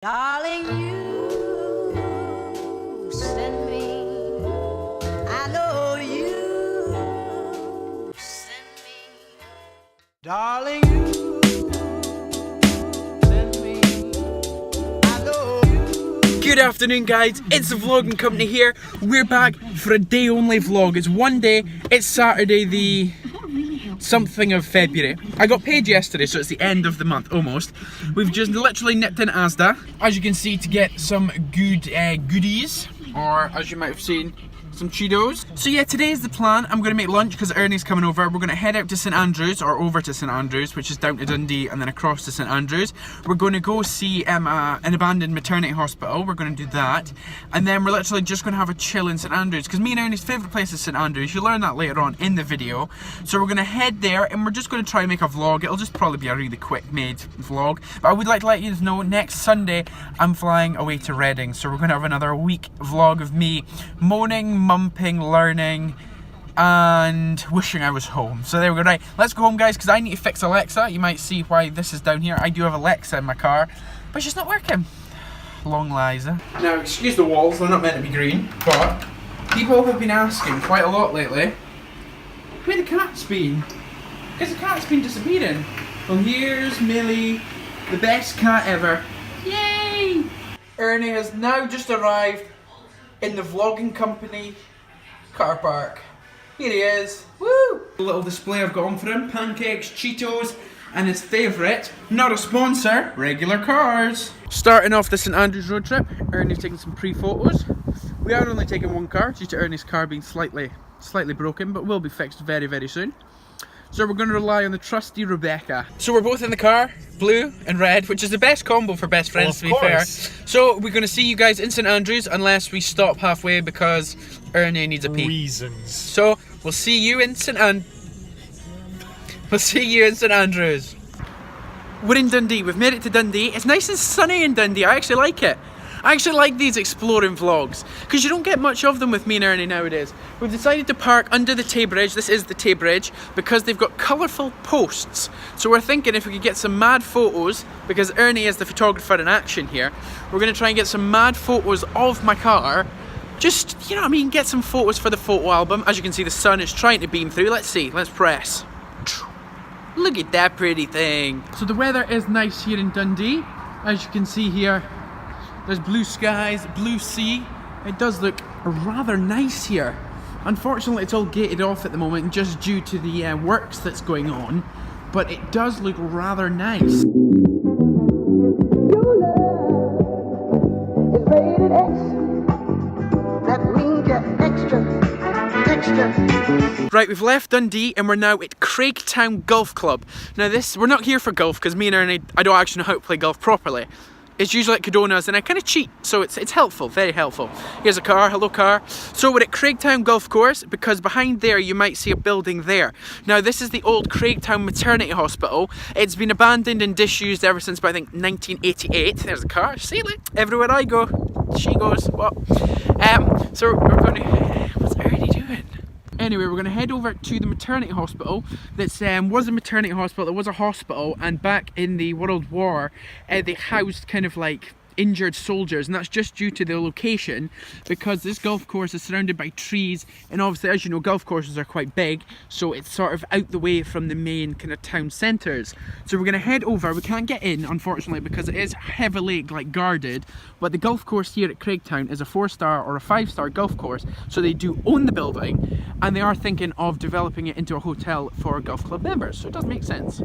Darling, you send me. I know you send me. Darling, you send me. I know you. Good afternoon, guys, it's the Vlogging Company here. We're back for a day only vlog. It's one day, it's Saturday the something of February. I got paid yesterday, so it's the end of the month almost. We've just literally nipped in Asda, as you can see, to get some good goodies, or as you might have seen, some Cheetos. So yeah, today's the plan. I'm going to make lunch because Ernie's coming over. We're going to head out to St Andrews, or over to St Andrews, which is down to Dundee and then across to St Andrews. We're going to go see an abandoned maternity hospital. We're going to do that, and then we're literally just going to have a chill in St Andrews because me and Ernie's favourite place is St Andrews. You'll learn that later on in the video. So we're going to head there and we're just going to try and make a vlog. It'll just probably be a really quick made vlog, but I would like to let you know next Sunday I'm flying away to Reading, so we're going to have another week vlog of me moaning, mumping, learning and wishing I was home. So there we go. Right, let's go home, guys, because I need to fix Alexa. You might see why this is down here. I do have Alexa in my car, but she's not working. Long Liza. Now, excuse the walls, they're not meant to be green, but people have been asking quite a lot lately where the cat's been, because the cat's been disappearing. Well, here's Millie, the best cat ever. Yay! Ernie has now just arrived in the Vlogging Company car park. Here he is. Woo! A little display I've got on for him. Pancakes, Cheetos, and his favourite, not a sponsor, regular cars. Starting off the St Andrews road trip, Ernie's taking some pre-photos. We are only taking one car due to Ernie's car being slightly broken, but will be fixed very, very soon. So we're going to rely on the trusty Rebecca. So we're both in the car, blue and red, which is the best combo for best friends, to be fair. So we're going to see you guys in St Andrews unless we stop halfway because Ernie needs a pee. Reasons. So we'll see you in St Andrews. We're in Dundee. We've made it to Dundee. It's nice and sunny in Dundee. I actually like it. I actually like these exploring vlogs because you don't get much of them with me and Ernie nowadays. We've decided to park under the Tay Bridge. This is the Tay Bridge because they've got colourful posts. So we're thinking if we could get some mad photos, because Ernie is the photographer in action here, we're going to try and get some mad photos of my car. Just, you know what I mean, get some photos for the photo album. As you can see, the sun is trying to beam through. Let's see, let's press. Look at that pretty thing. So the weather is nice here in Dundee. As you can see here, there's blue skies, blue sea. It does look rather nice here. Unfortunately, it's all gated off at the moment just due to the works that's going on, but it does look rather nice. Your love is rated X. That means you're extra. Right, we've left Dundee and we're now at Craigtown Golf Club. Now we're not here for golf because me and Ernie, I don't actually know how to play golf properly. It's usually at Cadona's and I kind of cheat, so it's helpful, very helpful. Here's a car, hello car. So we're at Craigtown Golf Course because behind there you might see a building there. Now this is the old Craigtown Maternity Hospital. It's been abandoned and disused ever since about, I think, 1988. There's a car, see it? Everywhere I go, she goes, what? So we're going to, what's Ernie doing? Anyway, we're going to head over to the maternity hospital. That was a maternity hospital, it was a hospital, and back in the World War, they housed kind of like injured soldiers, and that's just due to the location because this golf course is surrounded by trees, and obviously, as you know, golf courses are quite big, so it's sort of out the way from the main kind of town centres. So we're going to head over. We can't get in, unfortunately, because it is heavily like guarded, but the golf course here at Craigtown is a 4-star or a 5-star golf course, so they do own the building, and they are thinking of developing it into a hotel for golf club members, so it does make sense.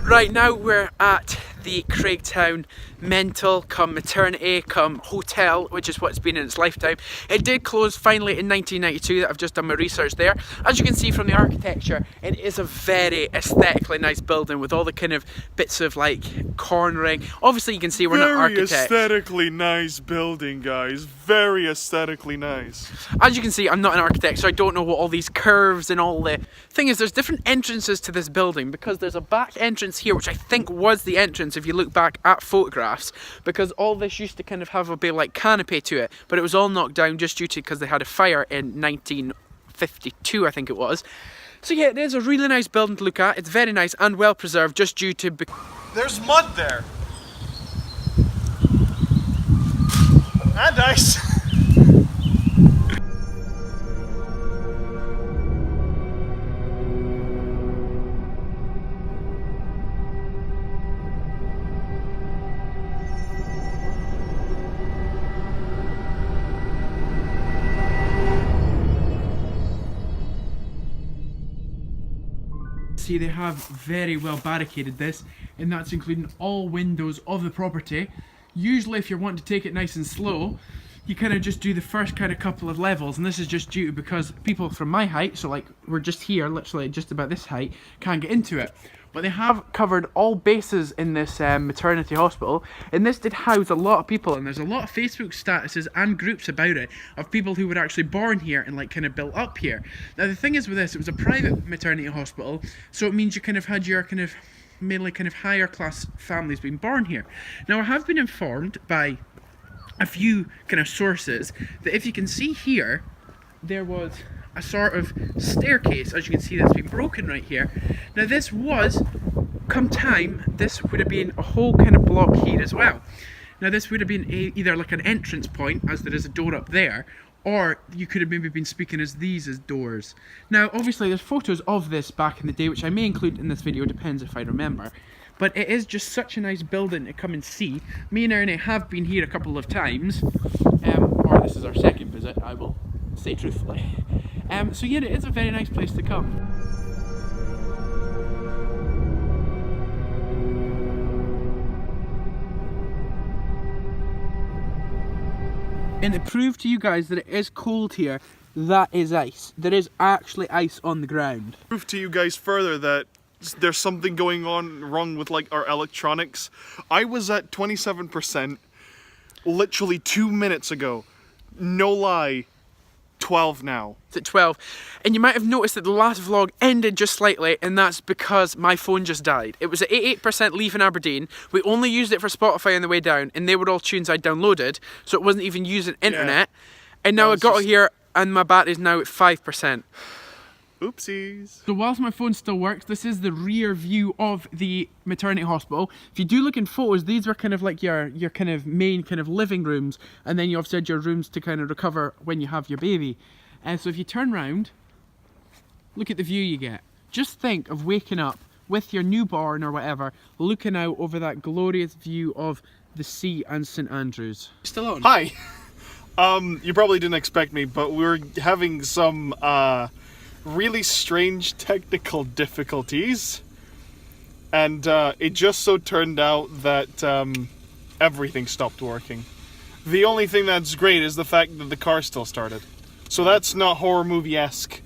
Right, now we're at the Craigtown mental cum maternity cum hotel, which is what it's been in its lifetime. It did close finally in 1992, that I've just done my research there. As you can see from the architecture, it is a very aesthetically nice building with all the kind of bits of like cornering. Obviously you can see we're not architects. Very aesthetically nice building, guys. Very aesthetically nice. As you can see, I'm not an architect, so I don't know what all these curves and all the... Thing is, there's different entrances to this building, because there's a back entrance here, which I think was the entrance if you look back at photographs, because all this used to kind of have a bit like canopy to it, but it was all knocked down just due to because they had a fire in 1952, I think it was. So yeah, it is a really nice building to look at. It's very nice and well preserved, just due to... There's mud there. And ice. See, they have very well barricaded this, and that's including all windows of the property. Usually if you're wanting to take it nice and slow, you kind of just do the first kind of couple of levels, and this is just due to because people from my height, so like we're just here, literally just about this height, can't get into it. But they have covered all bases in this maternity hospital, and this did house a lot of people, and there's a lot of Facebook statuses and groups about it of people who were actually born here and like kind of built up here. Now the thing is with this, it was a private maternity hospital, so it means you kind of had your kind of mainly kind of higher class families being born here. Now I have been informed by a few kind of sources that if you can see here, there was a sort of staircase, as you can see, that's been broken right here. Now this was, come time, this would have been a whole kind of block here as well. Now this would have been either like an entrance point, as there is a door up there, or you could have maybe been speaking as these as doors. Now obviously there's photos of this back in the day, which I may include in this video, depends if I remember. But it is just such a nice building to come and see. Me and Ernie have been here a couple of times, or this is our second visit, I will say truthfully. So yeah, it is a very nice place to come. And to prove to you guys that it is cold here, that is ice. There is actually ice on the ground. Prove to you guys further that there's something going on wrong with like our electronics. I was at 27% literally 2 minutes ago. No lie. 12 now. It's at 12. And you might have noticed that the last vlog ended just slightly, and that's because my phone just died. It was at 88% leaving Aberdeen. We only used it for Spotify on the way down, and they were all tunes I downloaded, so it wasn't even using internet. Yeah. And now I got here and my battery's now at 5%. Oopsies. So whilst my phone still works, this is the rear view of the maternity hospital. If you do look in photos, these were kind of like your kind of main kind of living rooms, and then you obviously had your rooms to kind of recover when you have your baby. And so if you turn round, look at the view you get. Just think of waking up with your newborn or whatever, looking out over that glorious view of the sea and St Andrews. Still on? Hi. You probably didn't expect me, but we're having some really strange technical difficulties, and it just so turned out that everything stopped working. The only thing that's great is the fact that the car still started. So that's not horror movie-esque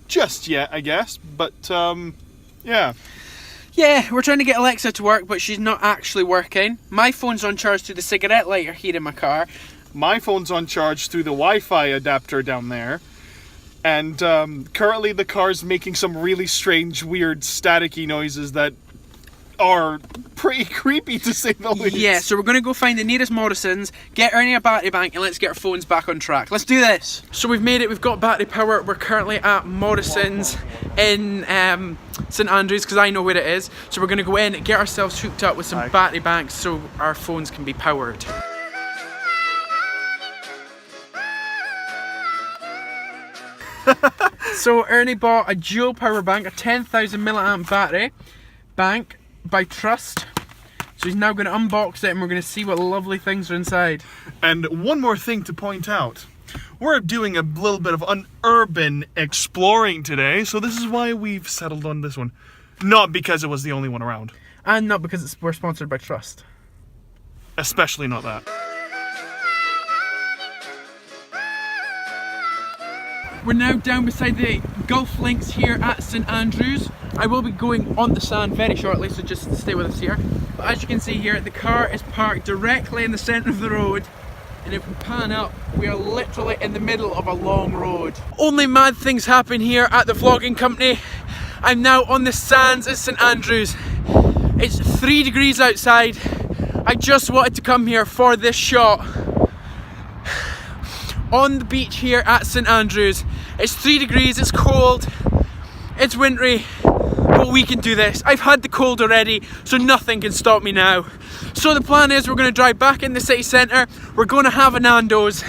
just yet, I guess, but yeah. Yeah, we're trying to get Alexa to work, but she's not actually working. My phone's on charge through the cigarette lighter here in my car. My phone's on charge through the Wi-Fi adapter down there. And currently the car's making some really strange, weird, staticky noises that are pretty creepy, to say the least. Yeah, so we're going to go find the nearest Morrison's, get Ernie a battery bank, and let's get our phones back on track. Let's do this. So we've made it, we've got battery power. We're currently at Morrison's in St Andrews, because I know where it is. So we're going to go in, get ourselves hooked up with some battery banks so our phones can be powered. So Ernie bought a dual power bank, a 10,000 milliamp battery bank by Trust. So he's now going to unbox it and we're going to see what lovely things are inside. And one more thing to point out. We're doing a little bit of urban exploring today, so this is why we've settled on this one. Not because it was the only one around. And not because we're sponsored by Trust. Especially not that. We're now down beside the golf links here at St Andrews. I will be going on the sand very shortly, so just stay with us here. But as you can see here, the car is parked directly in the centre of the road. And if we pan up, we are literally in the middle of a long road. Only mad things happen here at the vlogging company. I'm now on the sands at St Andrews. It's 3 degrees outside. I just wanted to come here for this shot. On the beach here at St Andrews. It's 3 degrees, it's cold, it's wintry, but we can do this. I've had the cold already, so nothing can stop me now. So the plan is we're going to drive back in the city centre, we're going to have a Nando's,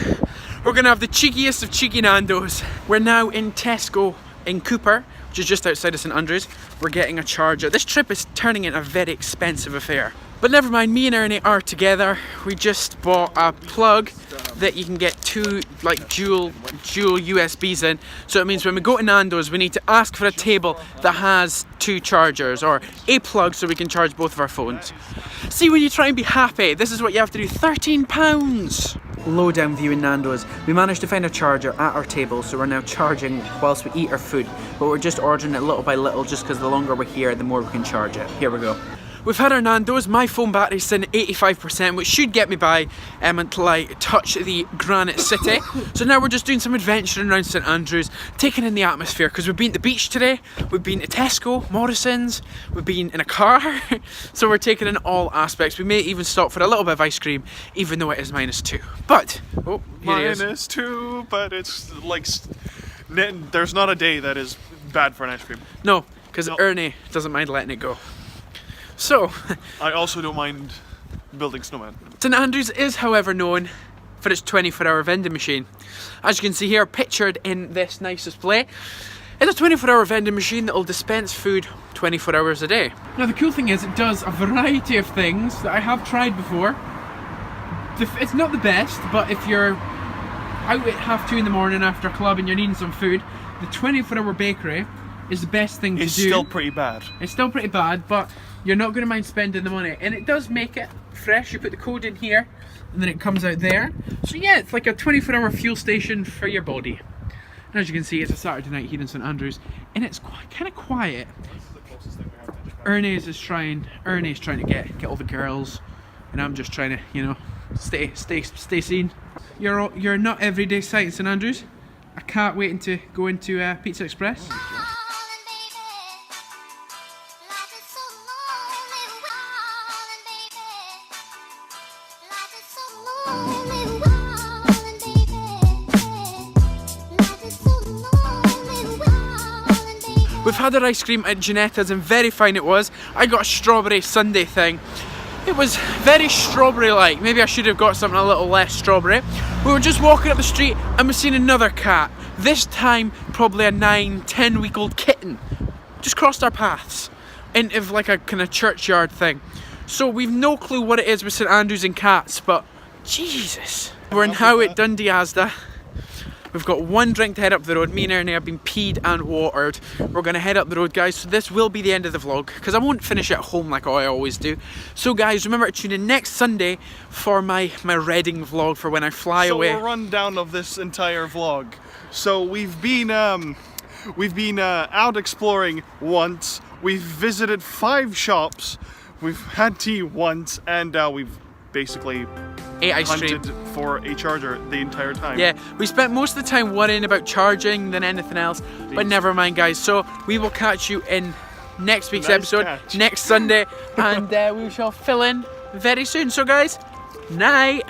we're going to have the cheekiest of cheeky Nando's. We're now in Tesco in Cooper, which is just outside of St Andrews. We're getting a charger. This trip is turning into a very expensive affair. But never mind, me and Ernie are together. We just bought a plug that you can get two like dual USBs in. So it means when we go to Nando's, we need to ask for a table that has 2 chargers or a plug so we can charge both of our phones. See, when you try and be happy, this is what you have to do. £13. Low down view in Nando's. We managed to find a charger at our table, so we're now charging whilst we eat our food. But we're just ordering it little by little, just because the longer we're here, the more we can charge it. Here we go. We've had our Nando's. My phone battery's sitting at 85%, which should get me by until I touch the Granite City. So now we're just doing some adventuring around St Andrews, taking in the atmosphere, because we've been to the beach today, we've been to Tesco, Morrison's, we've been in a car. So we're taking in all aspects. We may even stop for a little bit of ice cream, even though it is -2. But, oh, here he is. -2, but it's like, there's not a day that is bad for an ice cream. No, because Ernie doesn't mind letting it go. So, I also don't mind building snowmen. St Andrews is, however, known for its 24-hour vending machine. As you can see here, pictured in this nice display, it's a 24-hour vending machine that will dispense food 24 hours a day. Now the cool thing is it does a variety of things that I have tried before. It's not the best, but if you're out at 2:30 in the morning after a club and you're needing some food, the 24-hour bakery is the best thing to do. It's still pretty bad. It's still pretty bad, but you're not going to mind spending the money. And it does make it fresh. You put the code in here, and then it comes out there. So yeah, it's like a 24-hour fuel station for your body. And as you can see, it's a Saturday night here in St Andrews, and it's kind of quiet. Ernie's trying to get all the girls, and I'm just trying to, you know, stay seen. You're not everyday sight in St Andrews. I can't wait to go into Pizza Express. We've had our ice cream at Giannetta's and very fine it was. I got a strawberry sundae thing. It was very strawberry-like. Maybe I should have got something a little less strawberry. We were just walking up the street and we seen another cat. This time, probably a 9-10-week-old kitten. Just crossed our paths into like a kind of churchyard thing. So we've no clue what it is with St Andrews and cats, but Jesus. We're now at Dundee Asda. We've got one drink to head up the road. Me and Ernie have been peed and watered. We're going to head up the road, guys. So this will be the end of the vlog, because I won't finish at home like I always do. So guys, remember to tune in next Sunday for my Reading vlog for when I fly away. So a rundown of this entire vlog. So we've been out exploring once. We've visited 5 shops. We've had tea once, and we've basically ate ice cream. Hunted for a charger the entire time. Yeah, we spent most of the time worrying about charging than anything else, but never mind, guys. So we will catch you in next week's episode, next Sunday, and we shall fill in very soon. So guys, night.